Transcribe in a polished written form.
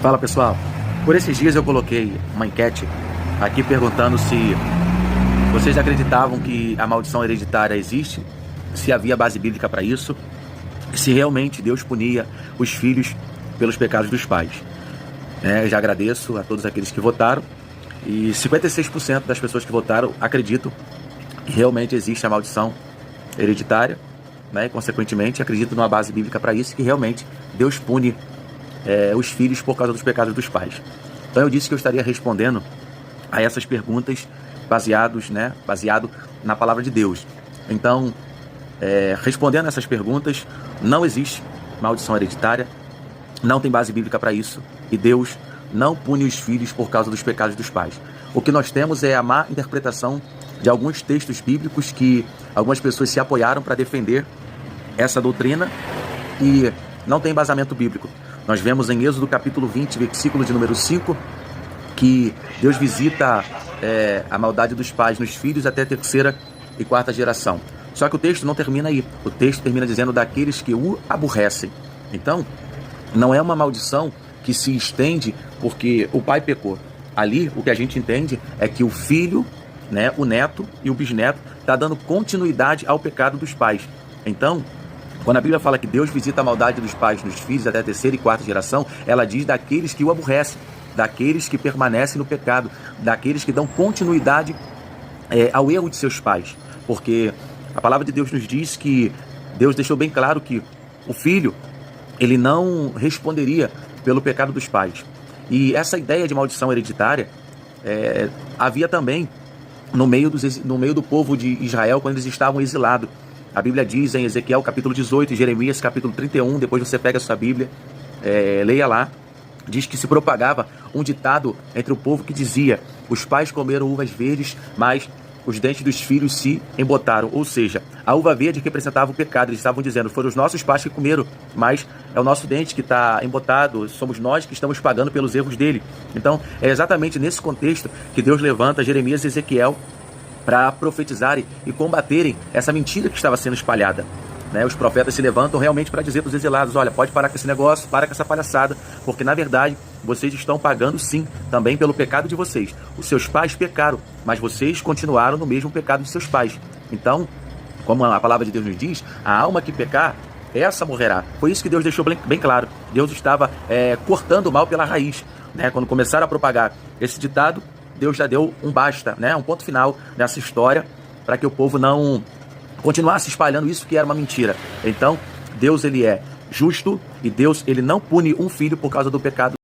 Fala pessoal, por esses dias eu coloquei uma enquete aqui perguntando se vocês acreditavam que a maldição hereditária existe, se havia base bíblica para isso, se realmente Deus punia os filhos pelos pecados dos pais. Eu já agradeço a todos aqueles que votaram e 56% das pessoas que votaram acreditam que realmente existe a maldição hereditária, e consequentemente acreditam numa base bíblica para isso, que realmente Deus pune os filhos por causa dos pecados dos pais. Então eu disse que eu estaria respondendo a essas perguntas baseado na palavra de Deus. Então, respondendo essas perguntas, não existe maldição hereditária, não tem base bíblica para isso, e Deus não pune os filhos por causa dos pecados dos pais. O que nós temos é a má interpretação de alguns textos bíblicos que algumas pessoas se apoiaram para defender essa doutrina e não tem embasamento bíblico. Nós vemos em Êxodo capítulo 20, versículo de número 5, que Deus visita a maldade dos pais nos filhos até a terceira e quarta geração. Só que o texto não termina aí. O texto termina dizendo daqueles que o aborrecem. Então, não é uma maldição que se estende porque o pai pecou. Ali, o que a gente entende é que o filho, o neto e o bisneto está dando continuidade ao pecado dos pais. Então, quando a Bíblia fala que Deus visita a maldade dos pais nos filhos até a terceira e quarta geração, ela diz daqueles que o aborrecem, daqueles que permanecem no pecado, daqueles que dão continuidade ao erro de seus pais. Porque a palavra de Deus nos diz que Deus deixou bem claro que o filho, ele não responderia pelo pecado dos pais. E essa ideia de maldição hereditária havia também no meio do povo de Israel quando eles estavam exilados. A Bíblia diz em Ezequiel capítulo 18, Jeremias capítulo 31, depois você pega a sua Bíblia, leia lá, diz que se propagava um ditado entre o povo que dizia: os pais comeram uvas verdes, mas os dentes dos filhos se embotaram. Ou seja, a uva verde representava o pecado. Eles estavam dizendo: foram os nossos pais que comeram, mas é o nosso dente que está embotado, somos nós que estamos pagando pelos erros dele. Então, é exatamente nesse contexto que Deus levanta Jeremias e Ezequiel para profetizarem e combaterem essa mentira que estava sendo espalhada. Os profetas se levantam realmente para dizer para os exilados: olha, pode parar com esse negócio, para com essa palhaçada, porque na verdade vocês estão pagando sim, também pelo pecado de vocês. Os seus pais pecaram, mas vocês continuaram no mesmo pecado de seus pais. Então, como a palavra de Deus nos diz, a alma que pecar, essa morrerá. Foi isso que Deus deixou bem claro. Deus estava cortando o mal pela raiz. Quando começaram a propagar esse ditado, Deus já deu um basta, um ponto final nessa história, para que o povo não continuasse espalhando isso que era uma mentira. Então, Deus ele é justo e Deus ele não pune um filho por causa do pecado